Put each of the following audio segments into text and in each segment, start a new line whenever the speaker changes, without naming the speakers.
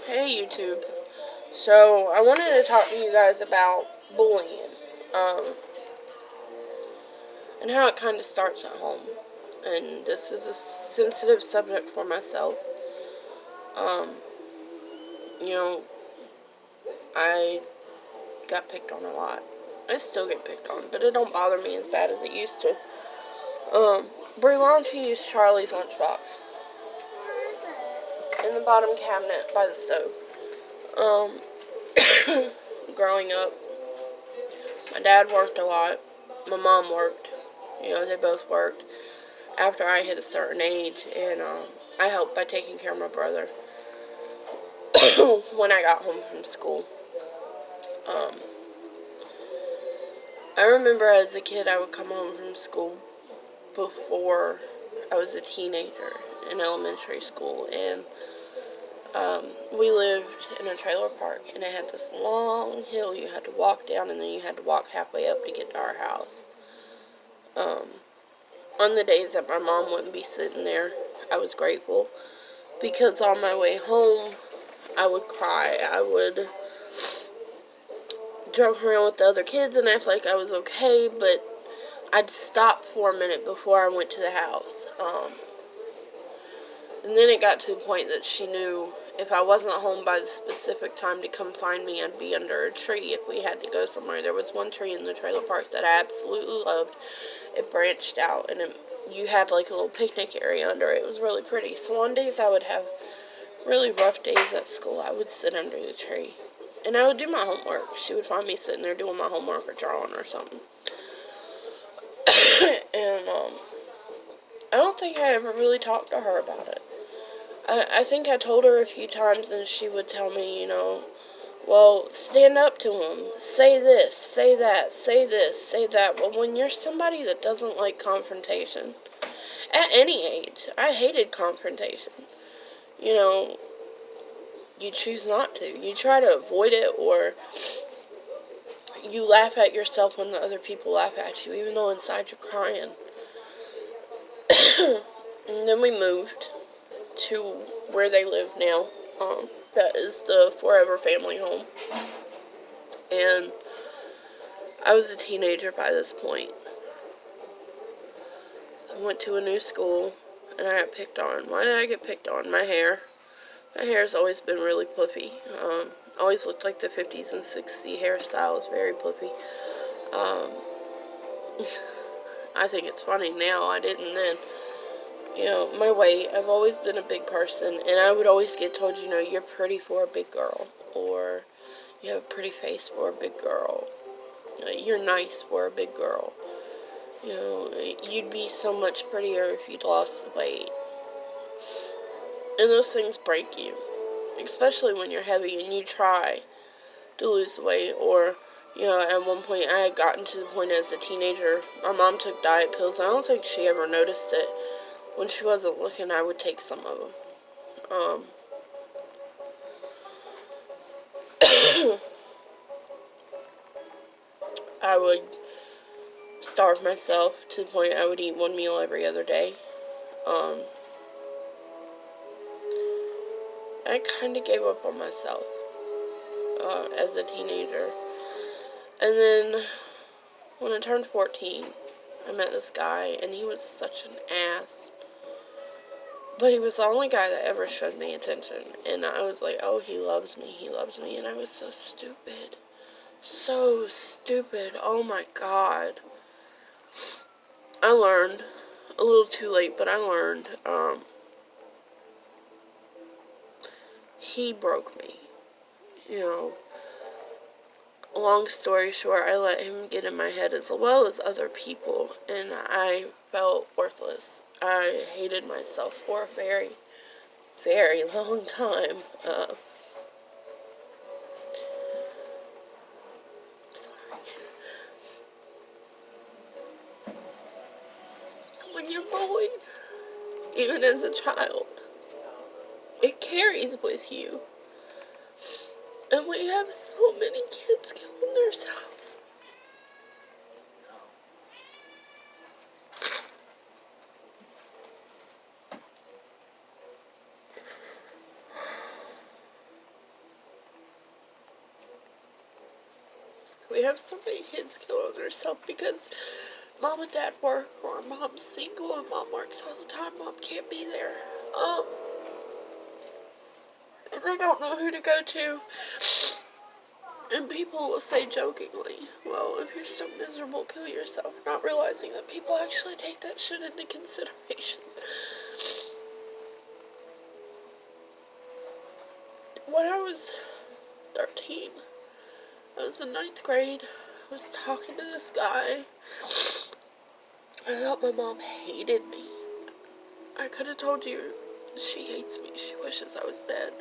Hey YouTube. So I wanted to talk to you guys about bullying, and how it kind of starts at home. And this is a sensitive subject for myself. Um, you know, I got picked on a lot. I still get picked on, but it don't bother me as bad as it used to. Brie, why don't you use Charlie's lunchbox in the bottom cabinet by the stove? Growing up, my dad worked a lot. My mom worked. They both worked after I hit a certain age, and I helped by taking care of my brother when I got home from school. I remember as a kid I would come home from school before I was a teenager in elementary school, and we lived in a trailer park, and it had this long hill you had to walk down, and then you had to walk halfway up to get to our house. On the days that my mom wouldn't be sitting there, I was grateful, because on my way home, I would cry. I would joke around with the other kids and act like I was okay, but I'd stop for a minute before I went to the house. And then it got to the point that she knew if I wasn't home by the specific time to come find me, I'd be under a tree if we had to go somewhere. There was one tree in the trailer park that I absolutely loved. It branched out, and you had like a little picnic area under it. It was really pretty. So on days I would have really rough days at school, I would sit under the tree. And I would do my homework. She would find me sitting there doing my homework or drawing or something. And I don't think I ever really talked to her about it. I think I told her a few times, and she would tell me, well, stand up to him. Say this, say that, say this, say that. Well, when you're somebody that doesn't like confrontation, at any age, I hated confrontation. You choose not to. You try to avoid it, or you laugh at yourself when the other people laugh at you, even though inside you're crying. And then we moved to where they live now. That is the Forever Family Home. And I was a teenager by this point. I went to a new school, and I got picked on. Why did I get picked on? My hair. My hair's always been really puffy. Always looked like the 50s and 60s hairstyle. Was very puffy. I think it's funny now. I didn't then. My weight. I've always been a big person, and I would always get told, you're pretty for a big girl, or you have a pretty face for a big girl. You're nice for a big girl. You'd be so much prettier if you'd lost the weight. And those things break you, especially when you're heavy and you try to lose weight. Or, at one point I had gotten to the point as a teenager, my mom took diet pills. I don't think she ever noticed it. When she wasn't looking, I would take some of them. I would starve myself to the point I would eat one meal every other day. I kind of gave up on myself as a teenager. And then when I turned 14, I met this guy, and he was such an ass. But he was the only guy that ever showed me attention. And I was like, oh, he loves me, he loves me. And I was so stupid. So stupid. Oh my God. I learned, a little too late, but I learned, he broke me. Long story short, I let him get in my head as well as other people, and I felt worthless. I hated myself for a very, very long time. Sorry. When you're bullied, even as a child, it carries with you. And we have so many kids killing themselves. we have so many kids killing themselves because mom and dad work, or mom's single and mom works all the time. Mom can't be there. And they don't know who to go to. And people will say jokingly, well, if you're so miserable, kill yourself. Not realizing that people actually take that shit into consideration. When I was 13, I was in 9th grade. I was talking to this guy. I thought my mom hated me. I could have told you she hates me. She wishes I was dead.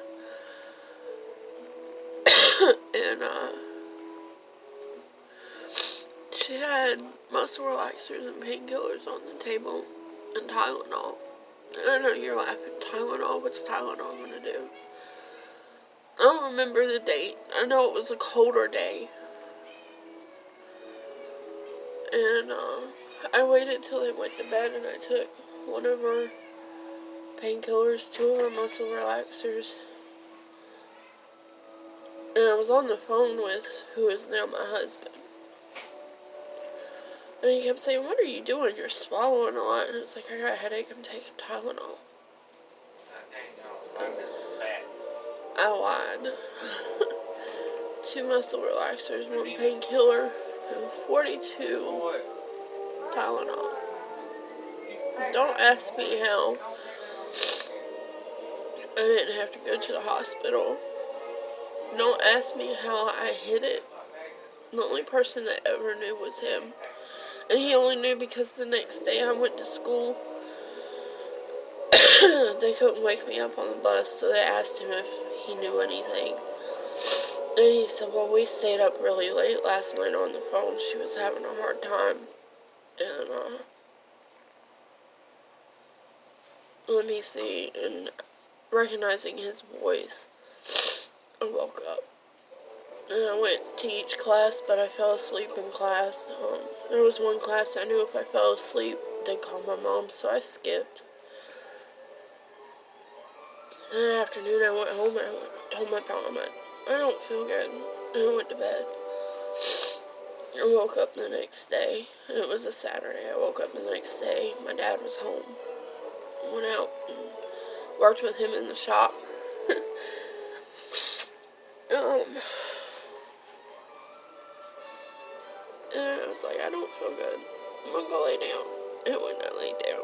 And, she had muscle relaxers and painkillers on the table, and Tylenol. I know you're laughing. Tylenol? What's Tylenol gonna do? I don't remember the date. I know it was a colder day. And, I waited till they went to bed, and I took one of her painkillers, 2 of her muscle relaxers. And I was on the phone with who is now my husband. And he kept saying, what are you doing? You're swallowing a lot. And it's like, I got a headache. I'm taking Tylenol. I lied. 2 muscle relaxers, 1 painkiller, and 42 Tylenols. Don't ask me how. I didn't have to go to the hospital. Don't ask me how I hid it. The only person that ever knew was him. And he only knew because the next day I went to school. They couldn't wake me up on the bus, so they asked him if he knew anything. And he said, well, we stayed up really late last night on the phone. She was having a hard time. And, let me see. And recognizing his voice, I woke up. And I went to each class, but I fell asleep in class. There was one class I knew if I fell asleep, they'd call my mom, so I skipped. And that afternoon, I went home and I told my mom, I don't feel good. And I went to bed. I woke up the next day, and it was a Saturday. I woke up the next day. My dad was home. I went out and worked with him in the shop. And I was like, I don't feel good. I'm gonna go lay down. And when I laid down,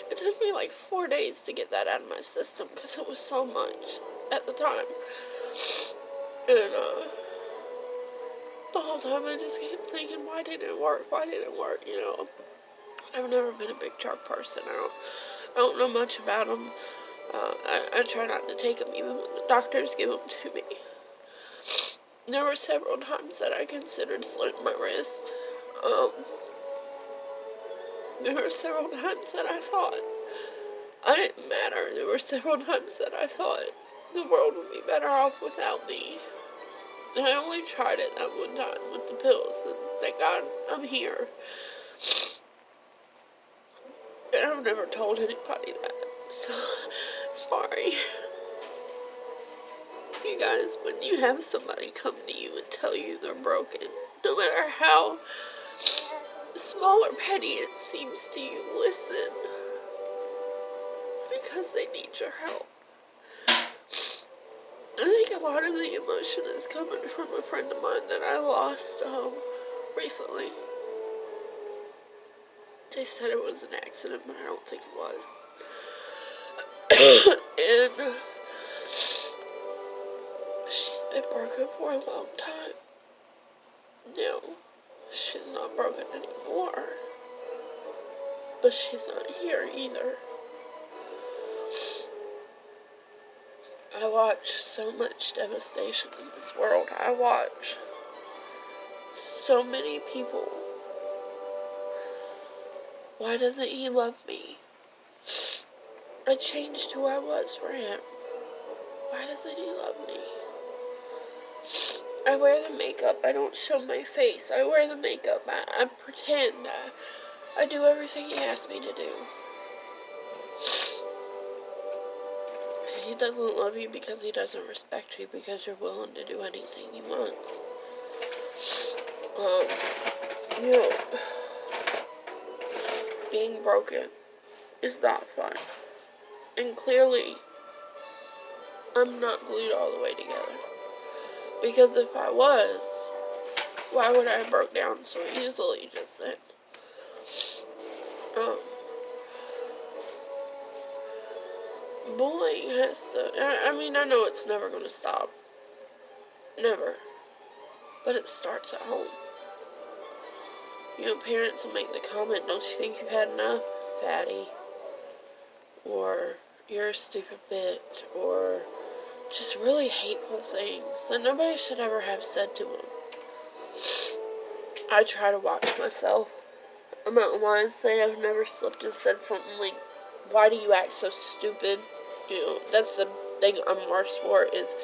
it took me like 4 days to get that out of my system because it was so much at the time. And, the whole time I just kept thinking, why didn't it work? Why didn't it work? You know, I've never been a big truck person. I don't know much about them. I try not to take them even when the doctors give them to me. There were several times that I considered slitting my wrist. There were several times that I thought I didn't matter. There were several times that I thought the world would be better off without me. And I only tried it that one time with the pills, and thank God I'm here. And I've never told anybody that, so sorry. You guys, when you have somebody come to you and tell you they're broken, no matter how small or petty it seems to you, listen. Because they need your help. I think a lot of the emotion is coming from a friend of mine that I lost recently. They said it was an accident, but I don't think it was. And she's been broken for a long time. No, she's not broken anymore. But she's not here either. I watch so much devastation in this world. I watch so many people. Why doesn't he love me? I changed who I was for him. Why doesn't he love me? I wear the makeup. I don't show my face. I wear the makeup. I pretend. I do everything he asks me to do. He doesn't love you because he doesn't respect you because you're willing to do anything he wants. Um, you know, being broken is not fun. And clearly, I'm not glued all the way together. Because if I was, why would I have broke down so easily just then? Um, bullying has to, I mean, I know it's never going to stop. Never. But it starts at home. You know, parents will make the comment, don't you think you've had enough, fatty? Or, you're a stupid bitch. Or, just really hateful things that nobody should ever have said to them. I try to watch myself. I'm not lying to say I've never slipped and said something like, why do you act so stupid? You know, that's the thing I'm worse for, is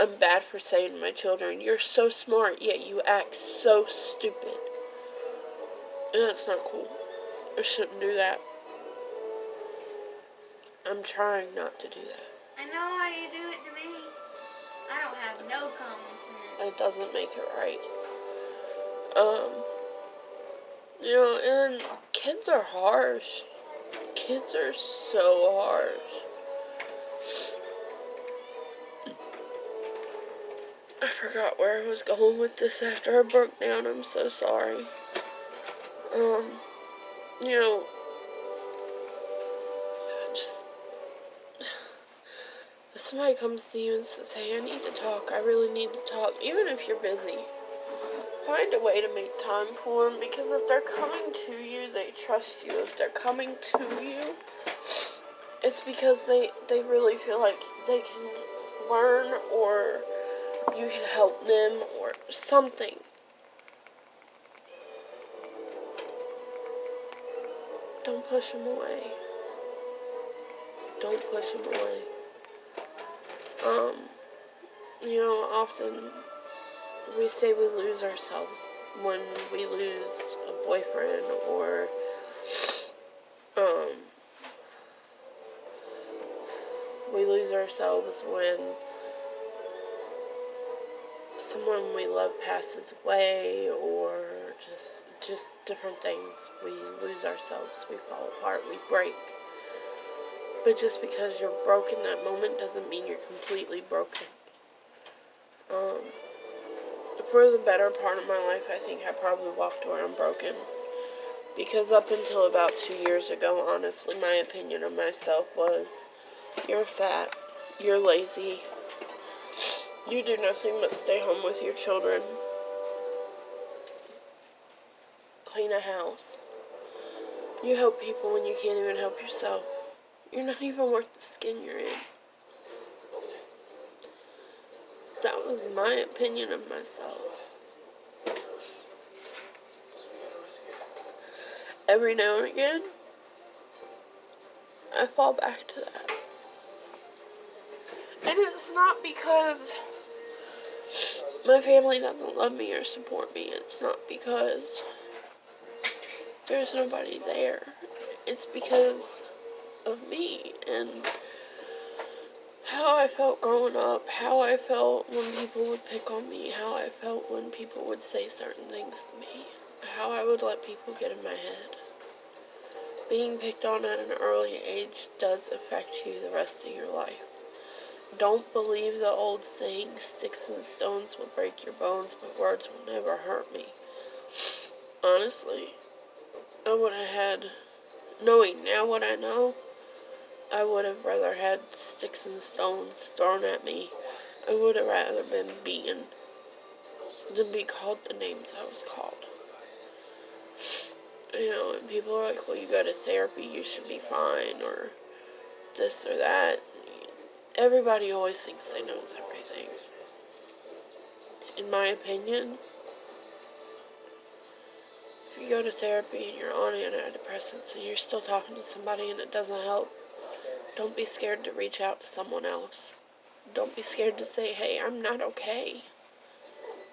I'm bad for saying to my children, you're so smart, yet you act so stupid. And that's not cool. I shouldn't do that. I'm trying not to do that.
I know how you do it to me. I don't have no common sense.
It doesn't make it right. You know, and kids are harsh. Kids are so harsh. I forgot where I was going with this after I broke down. I'm so sorry. You know, just, if somebody comes to you and says, hey, I need to talk, I really need to talk, even if you're busy, find a way to make time for them, because if they're coming to you, they trust you. If they're coming to you, it's because they really feel like they can learn, or you can help them, or something. Don't push them away. Don't push them away. You know, often we say we lose ourselves when we lose a boyfriend, or, we lose ourselves when someone we love passes away, or just different things. We lose ourselves, we fall apart, we break. But just because you're broken that moment doesn't mean you're completely broken. For the better part of my life, I think I probably walked around broken. Because up until about 2 years ago, honestly, my opinion of myself was, you're fat, you're lazy, you do nothing but stay home with your children, clean a house, you help people when you can't even help yourself, you're not even worth the skin you're in. That was my opinion of myself. Every now and again, I fall back to that. And it's not because my family doesn't love me or support me. It's not because there's nobody there. It's because of me and how I felt growing up, how I felt when people would pick on me, how I felt when people would say certain things to me, how I would let people get in my head. Being picked on at an early age does affect you the rest of your life. Don't believe the old saying, sticks and stones will break your bones, but words will never hurt me. Honestly, I would have had, knowing now what I know, I would have rather had sticks and stones thrown at me. I would have rather been beaten than be called the names I was called. You know, and people are like, well, you go to therapy, you should be fine, or this or that. Everybody always thinks they knows everything. In my opinion, if you go to therapy and you're on antidepressants and you're still talking to somebody and it doesn't help, don't be scared to reach out to someone else. Don't be scared to say, hey, I'm not okay.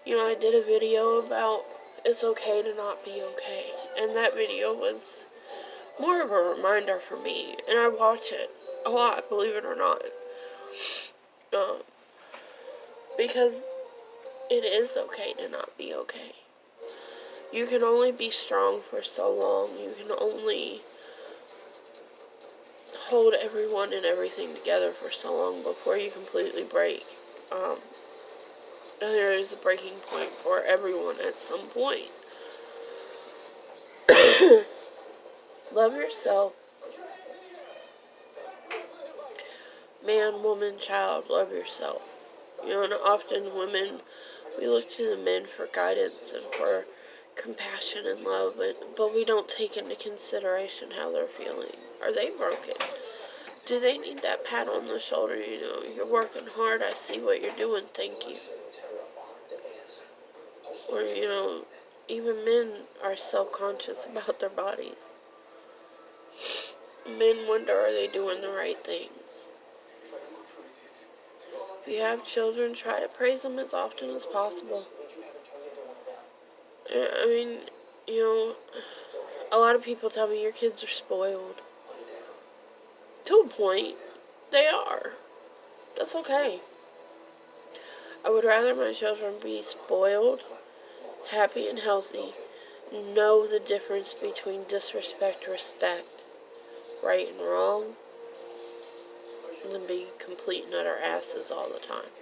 You know, I did a video about it's okay to not be okay. And that video was more of a reminder for me. And I watch it a lot, believe it or not. Because it is okay to not be okay. You can only be strong for so long. You can only hold everyone and everything together for so long before you completely break. There is a breaking point for everyone at some point. Love yourself. Man, woman, child, love yourself. And often women, we look to the men for guidance and for compassion and love, but we don't take into consideration how they're feeling. Are they broken? Do they need that pat on the shoulder? You're working hard, I see what you're doing, thank you. Or, even men are self-conscious about their bodies. Men wonder, are they doing the right things? If you have children, try to praise them as often as possible. I mean, a lot of people tell me your kids are spoiled. To a point, they are. That's okay. I would rather my children be spoiled, happy, and healthy, know the difference between disrespect, respect, right and wrong, than be complete and utter asses all the time.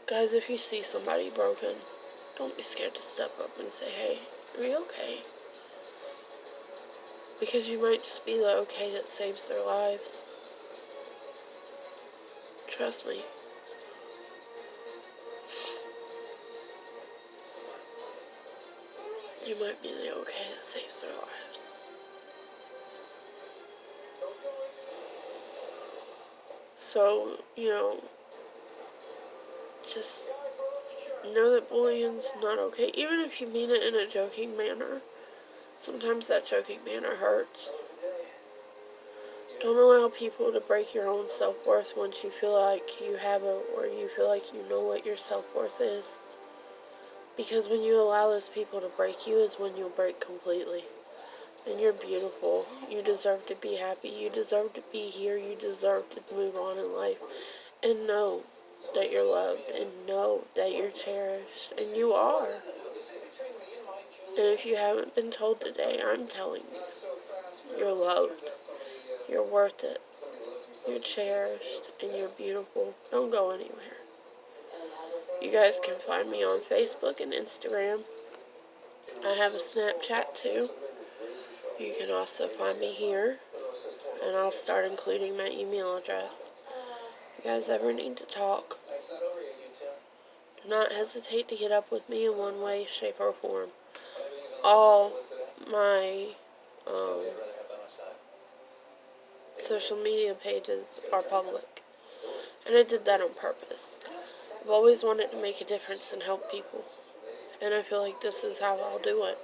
Guys, if you see somebody broken, don't be scared to step up and say, hey, are you okay? Because you might just be the okay that saves their lives. Trust me. You might be the okay that saves their lives. So, just know that bullying's not okay. Even if you mean it in a joking manner, sometimes that joking manner hurts. Don't allow people to break your own self-worth once you feel like you have it, or you feel like you know what your self-worth is. Because when you allow those people to break you is when you'll break completely. And you're beautiful. You deserve to be happy. You deserve to be here. You deserve to move on in life. And know that you're loved. And know that you're cherished. And you are. And if you haven't been told today, I'm telling you. You're loved. You're worth it. You're cherished. And you're beautiful. Don't go anywhere. You guys can find me on Facebook and Instagram. I have a Snapchat too. You can also find me here. And I'll start including my email address. If you guys ever need to talk, do not hesitate to get up with me in one way, shape, or form. All my social media pages are public. And I did that on purpose. I've always wanted to make a difference and help people. And I feel like this is how I'll do it.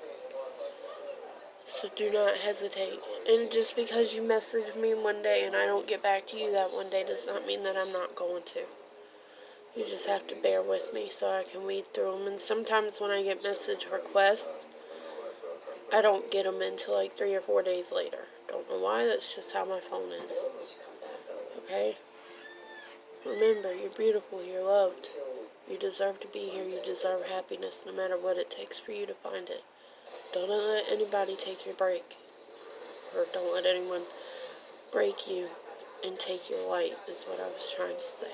So do not hesitate. And just because you message me one day and I don't get back to you that one day does not mean that I'm not going to. You just have to bear with me so I can weed through them. And sometimes when I get message requests, I don't get them until like 3 or 4 days later. Don't know why, that's just how my phone is. Okay? Remember, you're beautiful, you're loved. You deserve to be here, you deserve happiness no matter what it takes for you to find it. Don't let anybody take your break. Or don't let anyone break you and take your light, is what I was trying to say.